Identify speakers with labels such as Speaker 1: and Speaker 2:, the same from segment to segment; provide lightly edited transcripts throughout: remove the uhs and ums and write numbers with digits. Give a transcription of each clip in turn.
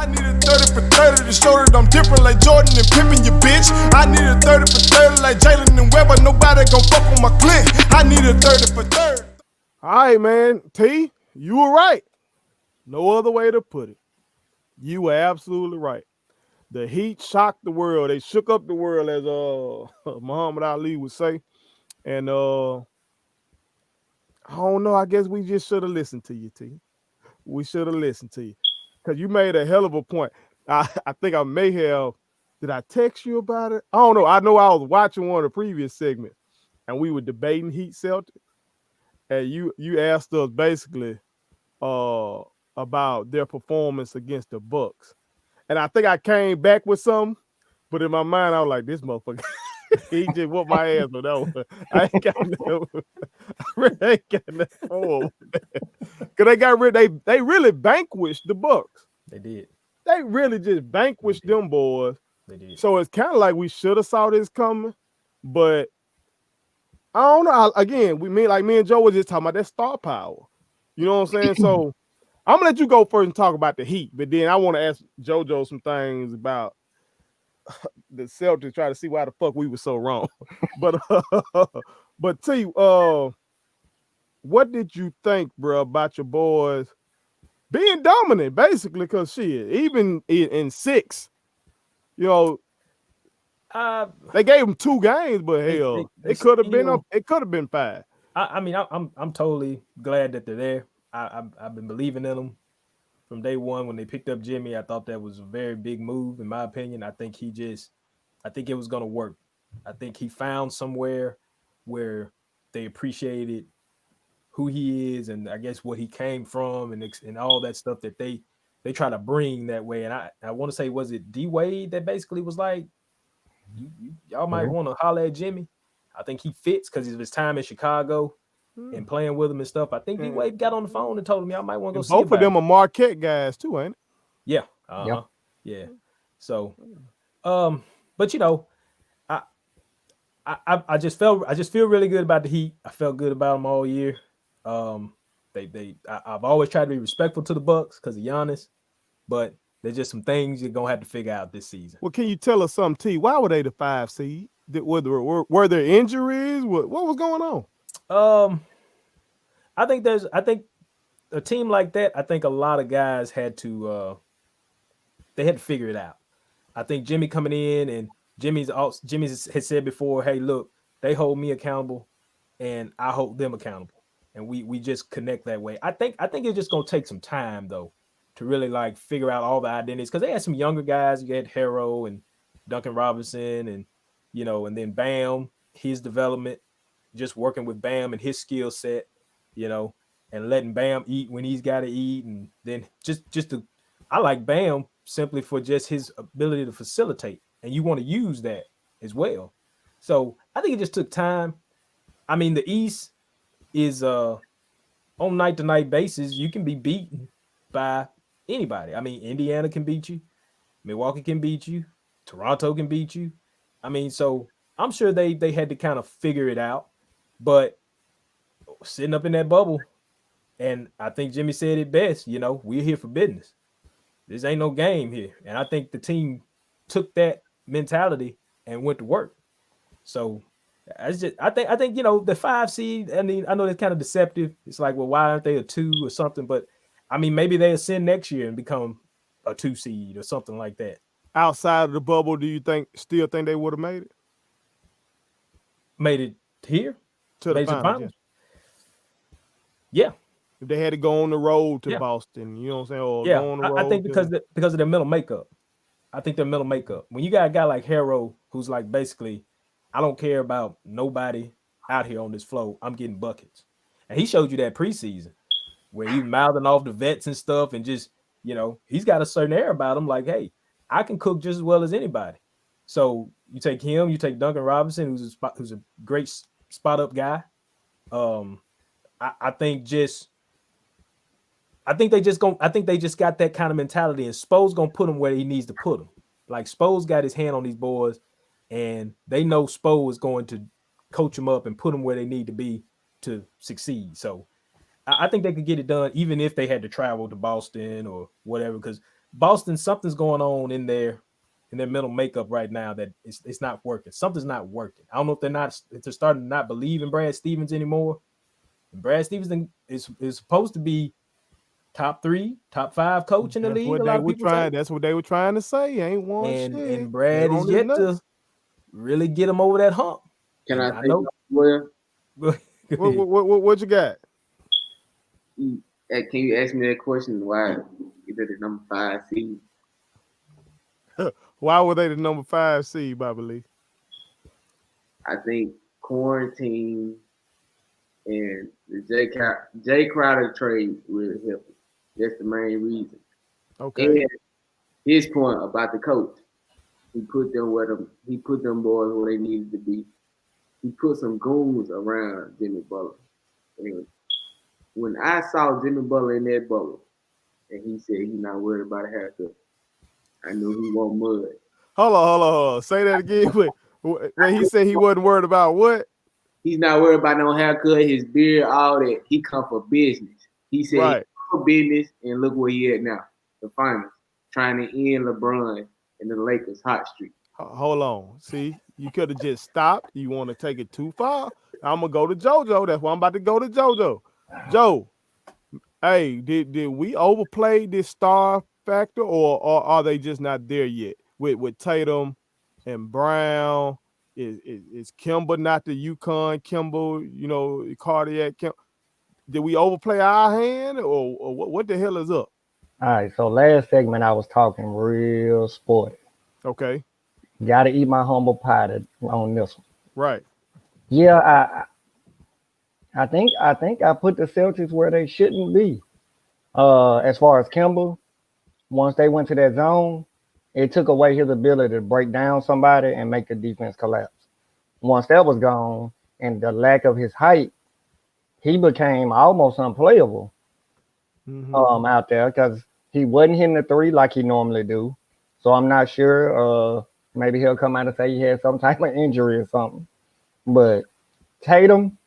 Speaker 1: I need a 30 for 30 to show that I'm different like Jordan and Pippen, you bitch. I need a 30 for 30 like Jalen and Webber. Nobody gon' fuck on my clique. I need a 30 for 30.
Speaker 2: All right, man. T, you were right. No other way to put it. You were absolutely right. The Heat shocked the world. They shook up the world, as Muhammad Ali would say. And I don't know. I guess we just should have listened to you, T. We should have listened to you because you made a hell of a point. I think I may have. Did I text you about it? I don't know. I know I was watching one of the previous segments, and we were debating Heat Celtics, and you asked us basically about their performance against the Bucks, and I think I came back with something, but in my mind I was like, this motherfucker. He just whooped my ass with that one. I ain't got no. I really ain't got no form. Cause they got rid. They really vanquished the Bucks.
Speaker 3: They did.
Speaker 2: They really just vanquished them boys.
Speaker 3: They did.
Speaker 2: So it's kind of like we should have saw this coming, but I don't know. Again, me and Joe was just talking about that star power. You know what I'm saying? So I'm gonna let you go first and talk about the Heat, but then I want to ask JoJo some things about the Celtics, try to see why the fuck we were so wrong. But T, what did you think, bro, about your boys being dominant, basically? Because shit, even in 6, you know, they gave them 2 games, but hell, it could have been up. It could have been 5.
Speaker 3: I mean, I'm totally glad that they're there. I've been believing in them from day one when they picked up Jimmy. I thought that was a very big move, in my opinion. I think it was going to work. I think he found somewhere where they appreciated who he is and I guess what he came from and all that stuff that they try to bring that way. And I want to say, was it D Wade that basically was like, y'all might want to holler at Jimmy? I think he fits because of his time in Chicago and playing with him and stuff. I think D Wade got on the phone and told him y'all might want to go see
Speaker 2: both of them are Marquette guys too, ain't it?
Speaker 3: Yeah. Yeah. So, but you know, I just feel really good about the Heat. I felt good about them all year. I've always tried to be respectful to the Bucks because of Giannis, but there's just some things you're gonna have to figure out this season.
Speaker 2: Well, can you tell us something, T? Why were they the 5 seed? Were there injuries? What was going on?
Speaker 3: I think a team like that, I think a lot of guys had to figure it out. I think Jimmy coming in and Jimmy has said before, hey, look, they hold me accountable and I hold them accountable. And we just connect that way. I think it's just gonna take some time though to really like figure out all the identities because they had some younger guys. You had Harrow and Duncan Robinson and and then Bam, his development, just working with Bam and his skill set, and letting Bam eat when he's got to eat, and then I like Bam simply for just his ability to facilitate, and you want to use that as well. So I think it just took time. I mean, the East is on night-to-night basis, you can be beaten by anybody. I mean, Indiana can beat you, Milwaukee can beat you, Toronto can beat you. I mean, so I'm sure they had to kind of figure it out, but sitting up in that bubble, and I think Jimmy said it best, we're here for business. This ain't no game here. And I think the team took that mentality and went to work. So I think the 5 seed, I mean, I know that's kind of deceptive. It's like, well, why aren't they a 2 or something? But I mean, maybe they ascend next year and become a 2 seed or something like that.
Speaker 2: Outside of the bubble, do you still think they would have made it?
Speaker 3: Made it here?
Speaker 2: To the finals?
Speaker 3: Yeah.
Speaker 2: If they had to go on the road to Boston, you know what I'm saying? Or
Speaker 3: yeah,
Speaker 2: go on the road
Speaker 3: I think because of their mental makeup. I think their mental makeup. When you got a guy like Harrow, who's like basically, I don't care about nobody out here on this floor. I'm getting buckets. And he showed you that preseason where he's mouthing off the vets and stuff and just, he's got a certain air about him like, hey, I can cook just as well as anybody. So you take him, you take Duncan Robinson, who's a great spot up guy. I think they just got that kind of mentality, and Spo's gonna put him where he needs to put him. Like Spo's got his hand on these boys, and they know Spo is going to coach them up and put them where they need to be to succeed. So I think they could get it done, even if they had to travel to Boston or whatever, because Boston, something's going on in their mental makeup right now that it's not working. Something's not working. I don't know if they're starting to not believe in Brad Stevens anymore. And Brad Stevens is supposed to be top 3, top 5 coach in the league. A lot of people say.
Speaker 2: That's what they were trying to say. Ain't one shit.
Speaker 3: And Brad is yet to really get him over that hump.
Speaker 4: Can
Speaker 3: And
Speaker 4: I say something, Will?
Speaker 2: What you got?
Speaker 4: Can you ask me that question? Why is it the number 5 seed?
Speaker 2: Why were they the number 5 seed, Bobby Lee?
Speaker 4: I think quarantine and the Jay Crowder trade really helped. That's the main reason.
Speaker 2: Okay.
Speaker 4: And his point about the coach, he put them boys where they needed to be. He put some goons around Jimmy Butler. And when I saw Jimmy Butler in that bubble, and he said he's not worried about a haircut, I knew he won't mud.
Speaker 2: Hold on. Say that again. When he said he wasn't worried about what?
Speaker 4: He's not worried about no haircut, his beard, all that. He come for business. He said he come for business, and look where he at now. The finals. Trying to end LeBron and the Lakers' hot streak.
Speaker 2: Hold on. See, you could have just stopped. You want to take it too far? I'm going to go to JoJo. That's why I'm about to go to JoJo. Joe, hey, did we overplay this star factor, or are they just not there yet? With Tatum and Brown, is Kimba not the UConn Kimba, cardiac Kimba? Did we overplay our hand, or what the hell is up?
Speaker 5: All right, so last segment I was talking real sporty.
Speaker 2: Okay.
Speaker 5: Got to eat my humble pie on this one.
Speaker 2: Right.
Speaker 5: Yeah, I think I put the Celtics where they shouldn't be. As far as Kimba, once they went to that zone, it took away his ability to break down somebody and make the defense collapse. Once that was gone, and the lack of his height, he became almost unplayable out there because he wasn't hitting the 3 like he normally do. So I'm not sure. Maybe he'll come out and say he had some type of injury or something. But Tatum,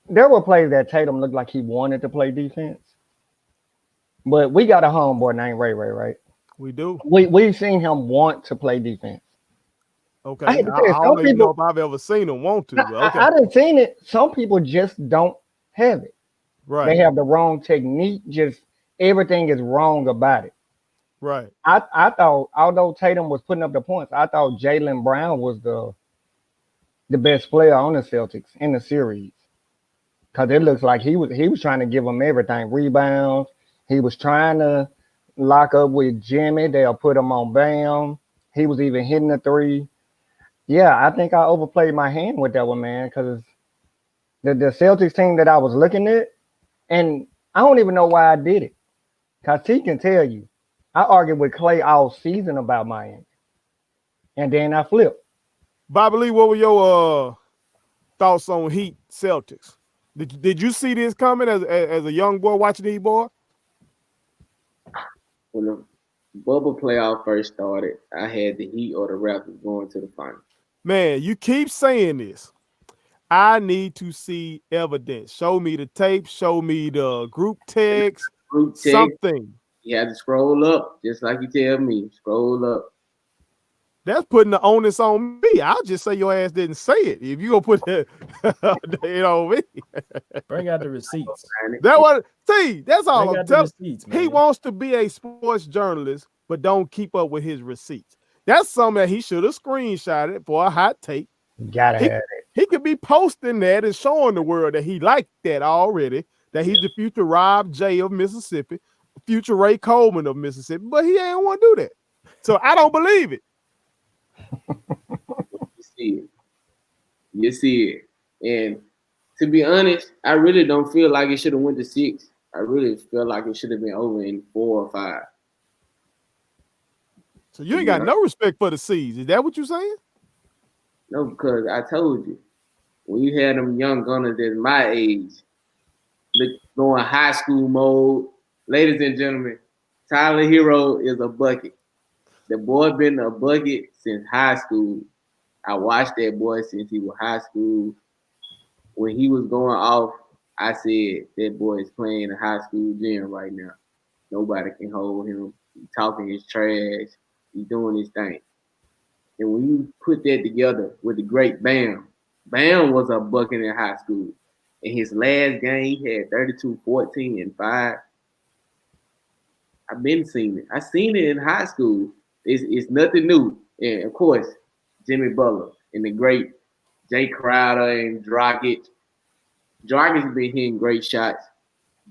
Speaker 5: there were plays that Tatum looked like he wanted to play defense. But we got a homeboy named Ray, right?
Speaker 2: We do.
Speaker 5: We've seen him want to play defense.
Speaker 2: Okay. I don't even know if I've ever seen him want to. Okay.
Speaker 5: I didn't seen it. Some people just don't have it.
Speaker 2: Right.
Speaker 5: They have the wrong technique. Just everything is wrong about it.
Speaker 2: Right.
Speaker 5: I thought, although Tatum was putting up the points, I thought Jaylen Brown was the best player on the Celtics in the series. Because it looks like he was trying to give them everything. Rebounds. He was trying to lock up with Jimmy. They'll put him on Bam. He was even hitting the 3. Yeah, I think I overplayed my hand with that one, man, because the Celtics team that I was looking at, and I don't even know why I did it. Because he can tell you, I argued with Clay all season about Miami. And then I flipped.
Speaker 2: Bobby Lee, what were your thoughts on Heat Celtics? Did you see this coming as a young boy watching these boys?
Speaker 4: When the bubble playoff first started, I had the Heat or the Raptors going to the finals.
Speaker 2: Man, you keep saying this. I need to see evidence. Show me the tape. Show me the group text. Something.
Speaker 4: You have to scroll up, just like you tell me. Scroll up.
Speaker 2: That's putting the onus on me. I'll just say your ass didn't say it. If you gonna put it on me,
Speaker 3: bring out the receipts.
Speaker 2: That's all I'm telling you.
Speaker 3: Receipts,
Speaker 2: he wants to be a sports journalist, but don't keep up with his receipts. That's something that he should have screenshotted for a hot take.
Speaker 5: Gotta have it.
Speaker 2: He could be posting that and showing the world that he liked that already, that he's the future Rob J of Mississippi, future Ray Coleman of Mississippi, but he ain't want to do that. So I don't believe it.
Speaker 4: You see it. And to be honest, I really don't feel like it should have went to 6. I really feel like it should have been over in 4 or 5.
Speaker 2: So you ain't got no respect for the C's. Is that what you're saying?
Speaker 4: No, because I told you, when you had them young gunners that's my age, going high school mode, ladies and gentlemen, Tyler Hero is a bucket. The boy been a bucket since high school. I watched that boy since he was high school. When he was going off, I said that boy is playing a high school gym right now. Nobody can hold him. He talking his trash. He doing his thing. And when you put that together with the great Bam, Bam was a bucket in high school. In his last game, he had 32, 14, and 5. I've been seeing it. I seen it in high school. It's nothing new. And of course, Jimmy Butler and the great Jay Crowder and Dragic. Dragic's been hitting great shots.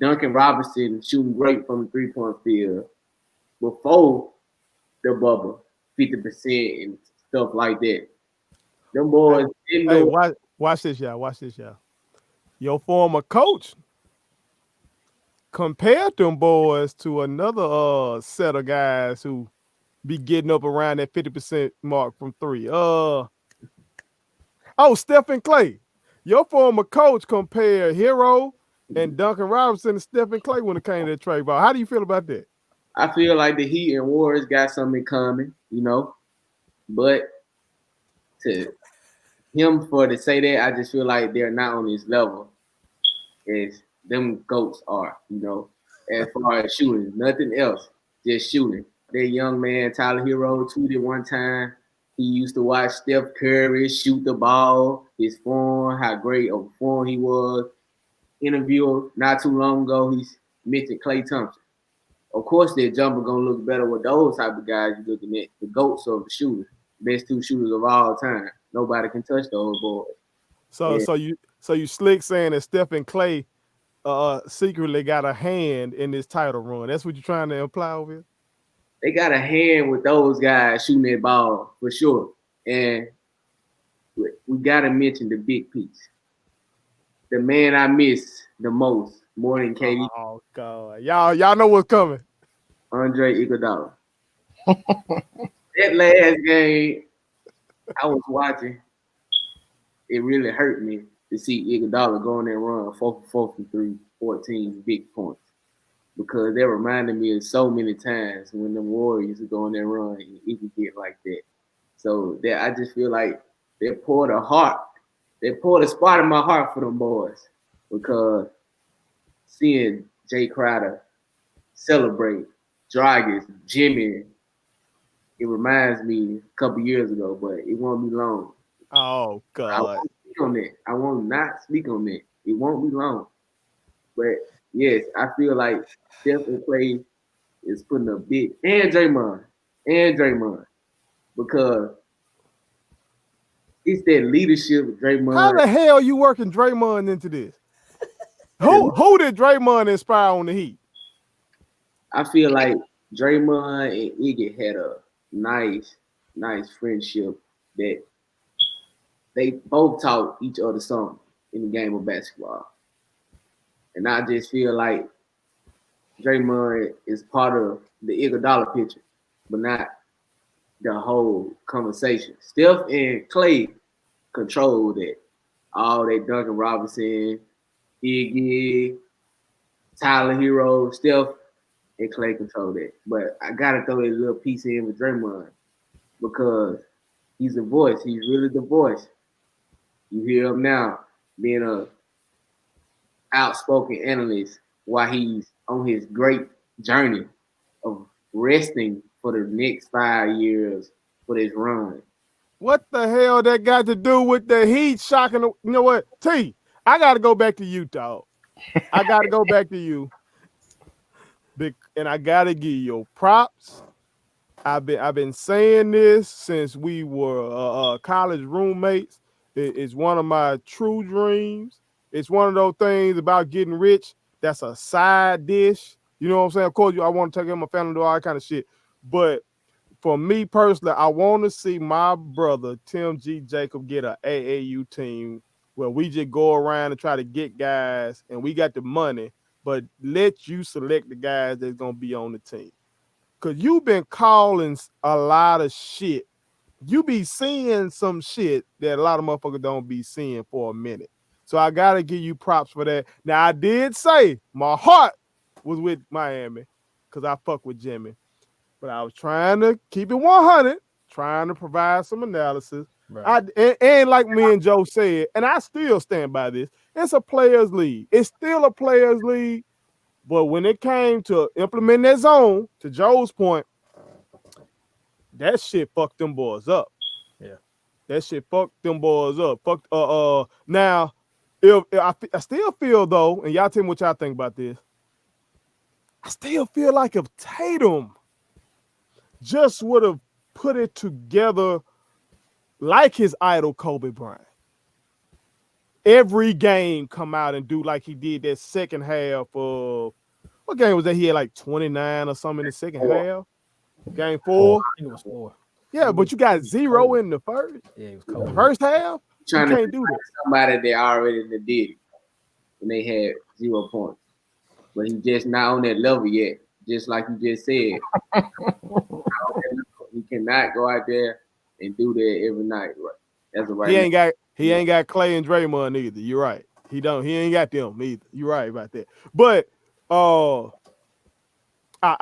Speaker 4: Duncan Robinson shooting great from the three-point field before the bubble, 50% and stuff like that. Them boys didn't
Speaker 2: Hey,
Speaker 4: know.
Speaker 2: watch this, y'all. Watch this, y'all. Your former coach compared them boys to another set of guys who be getting up around that 50% mark from three. Stephen Clay. Your former coach compared Hero and Duncan Robinson to Stephen Clay when it came to the trade ball. How do you feel about that?
Speaker 4: I feel like the Heat and Warriors got something coming, but to him for to say that, I just feel like they're not on his level as them goats are, as far as shooting, nothing else, just shooting. That young man, Tyler Hero, tweeted one time he used to watch Steph Curry shoot the ball, his form, how great of form he was. Interview not too long ago, he mentioned Klay Thompson. Of course, their jumper gonna look better with those type of guys you're looking at. The goats of the shooters, best two shooters of all time. Nobody can touch those boys.
Speaker 2: So you slick saying that Stephen Clay secretly got a hand in this title run. That's what you're trying to imply over here?
Speaker 4: They got a hand with those guys shooting that ball for sure. And we gotta mention the big piece. The man I miss the most, more than KD.
Speaker 2: Oh God. Y'all know what's coming.
Speaker 4: Andre Iguodala. That last game I was watching, it really hurt me to see Iguodala go on that run 4 for 4 from 3, 14 big points. Because that reminded me of so many times when the Warriors would go on that run and it could get like that. So that I just feel like they poured a spot in my heart for them boys. Because seeing Jay Crowder celebrate, Dragic, Jimmy, it reminds me a couple years ago, but it won't be long.
Speaker 2: Oh God.
Speaker 4: I won't speak on that. I won't not speak on that. It won't be long. But yes, I feel like Steph and Clay is putting a big and Draymond because it's that leadership of Draymond.
Speaker 2: How the hell you working Draymond into this? Who did Draymond inspire on the Heat?
Speaker 4: I feel like Draymond and Iggy had a nice friendship that they both taught each other something in the game of basketball. And I just feel like Draymond is part of the Iguodala picture, but not the whole conversation. Steph and Clay control that. All that Duncan Robinson, Iggy, Tyler Hero, Steph and Clay control that. But I gotta throw this little piece in with Draymond because he's a voice. He's really the voice. You hear him now being a outspoken analyst while he's on his great journey of resting for the next 5 years for this run.
Speaker 2: What the hell that got to do with the Heat shocking? You know what, T? I got to go back to you, dog. I got to go back to you, and I got to give you your props. I've been saying this since we were college roommates. It's one of my true dreams. It's one of those things about getting rich that's a side dish. You know what I'm saying? Of course, I want to take care of my family, do all that kind of shit. But for me personally, I want to see my brother, Tim G. Jacob, get an AAU team where we just go around and try to get guys, and we got the money, but let you select the guys that's going to be on the team. Because you've been calling a lot of shit. You be seeing some shit that a lot of motherfuckers don't be seeing for a minute. So I got to give you props for that. Now, I did say my heart was with Miami because I fuck with Jimmy. But I was trying to keep it 100, trying to provide some analysis. Right. And like me and Joe said, and I still stand by this, it's a players' league. It's still a players' league. But when it came to implementing that zone, to Joe's point, that shit fucked them boys up.
Speaker 3: Yeah.
Speaker 2: That shit fucked them boys up. Now, if I still feel though, and y'all tell me what y'all think about this. I still feel like if Tatum just would have put it together like his idol Kobe Bryant, every game come out and do like he did that second half of what game was that? He had like 29 or something in the second half. Game 4.
Speaker 3: I think it was 4.
Speaker 2: Yeah, but you got 0 in the first.
Speaker 3: Yeah, it was cold.
Speaker 2: The first half.
Speaker 4: Trying
Speaker 2: You
Speaker 4: to
Speaker 2: can't do that.
Speaker 4: somebody that already did it when they had 0 points, but he's just not on that level yet. Just like you just said, he cannot go out there and do that every night. Right? That's a right.
Speaker 2: He ain't got Clay and Draymond either. You're right. He ain't got them either. You're right about that. But I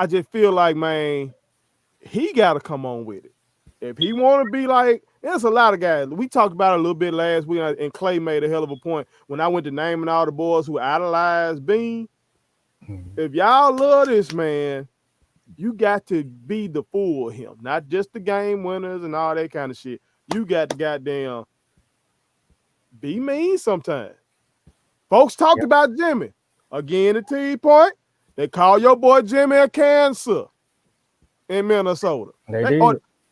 Speaker 2: just feel like, man, he got to come on with it. If he want to be like, there's a lot of guys. We talked about it a little bit last week, and Clay made a hell of a point when I went to naming all the boys who idolized Bean. If y'all love this man, you got to be the fool of him, not just the game winners and all that kind of shit. You got to goddamn be mean sometimes. Folks talked about Jimmy. Again, the T point, they call your boy Jimmy a cancer in Minnesota.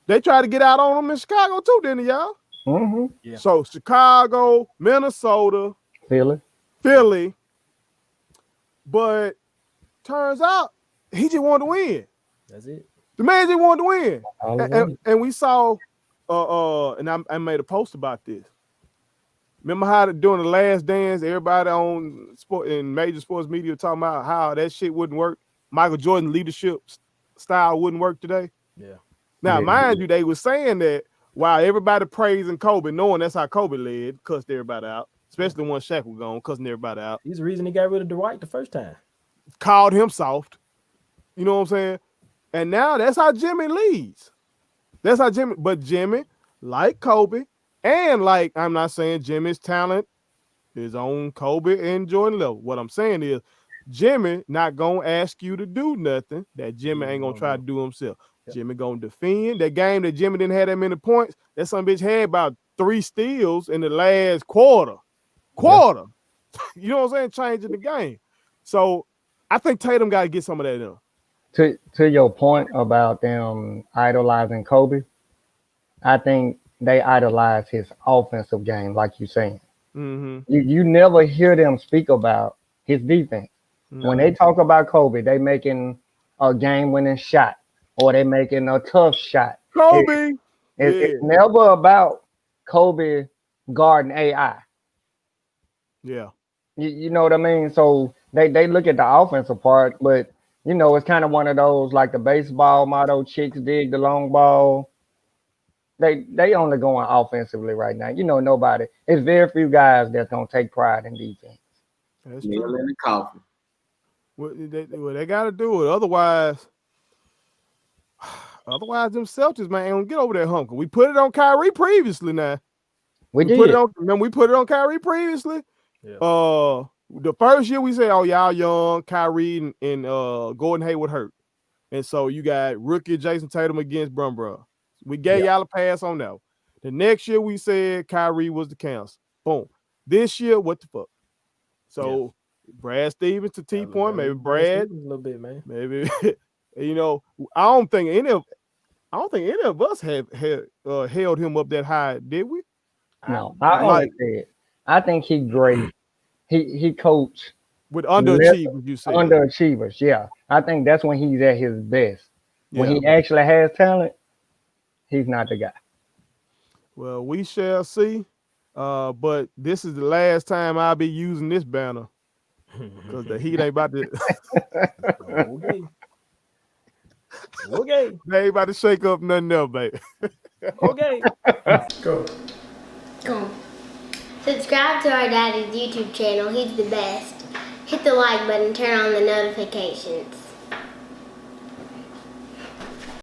Speaker 2: They tried to get out on him in Chicago too, didn't they, y'all?
Speaker 5: Mm-hmm.
Speaker 3: Yeah.
Speaker 2: So Chicago, Minnesota, Philly. But turns out he just wanted to win.
Speaker 3: That's it.
Speaker 2: The man just wanted to win. And we saw, and I made a post about this. Remember how during the Last Dance, everybody on sport in major sports media talking about how that shit wouldn't work. Michael Jordan leadership style wouldn't work today.
Speaker 3: Yeah.
Speaker 2: Now, mind you, they were saying that while everybody praising Kobe, knowing that's how Kobe led, cussed everybody out, especially when Shaq was gone, cussing everybody out.
Speaker 3: He's the reason he got rid of Dwight the first time.
Speaker 2: Called him soft. You know what I'm saying? And now that's how Jimmy leads. But Jimmy, like Kobe, and like, I'm not saying Jimmy's talent is on Kobe and Jordan level. What I'm saying is Jimmy not going to ask you to do nothing that Jimmy ain't going to try to do himself. Yep. Jimmy going to defend. That game that Jimmy didn't have that many points, that son bitch had about 3 steals in the last quarter. Yep. You know what I'm saying? Changing the game. So I think Tatum got to get some of that in.
Speaker 5: To your point about them idolizing Kobe, I think they idolize his offensive game, like you're saying.
Speaker 2: Mm-hmm.
Speaker 5: You never hear them speak about his defense. Mm-hmm. When they talk about Kobe, they making a game-winning shot or they making a tough shot.
Speaker 2: Kobe!
Speaker 5: It's never about Kobe guarding AI.
Speaker 2: Yeah.
Speaker 5: You know what I mean? So they look at the offensive part, but, you know, it's kind of one of those like the baseball motto, chicks dig the long ball. They only going offensively right now. You know, nobody. It's very few guys that's going to take pride in defense.
Speaker 2: That's
Speaker 4: true. In the coffin.
Speaker 2: Well, they got to do it. Otherwise, them Celtics, man, ain't gonna get over that hump. We put it on Kyrie previously now.
Speaker 5: We did.
Speaker 2: Put it on Kyrie previously. Yeah. The first year we said, oh, y'all young, Kyrie and Gordon Hayward hurt. And so you got rookie Jason Tatum against Brumbro. We gave y'all a pass on that. The next year we said Kyrie was the cancer. Boom. This year, what the fuck? So Brad Stevens to T point, maybe Brad.
Speaker 3: A little bit, man.
Speaker 2: Maybe you know, I don't think any of us have held him up that high, did we?
Speaker 5: No, I think he great. He coached
Speaker 2: with underachievers, you say.
Speaker 5: Underachievers, yeah. I think that's when he's at his best. When he actually has talent, he's not the guy.
Speaker 2: Well, we shall see. But this is the last time I'll be using this banner because the Heat ain't about to.
Speaker 3: Okay.
Speaker 2: They ain't about to shake up nothing else, baby.
Speaker 3: Okay.
Speaker 6: Go. Subscribe to our daddy's YouTube channel. He's the best. Hit the like button, turn on the notifications.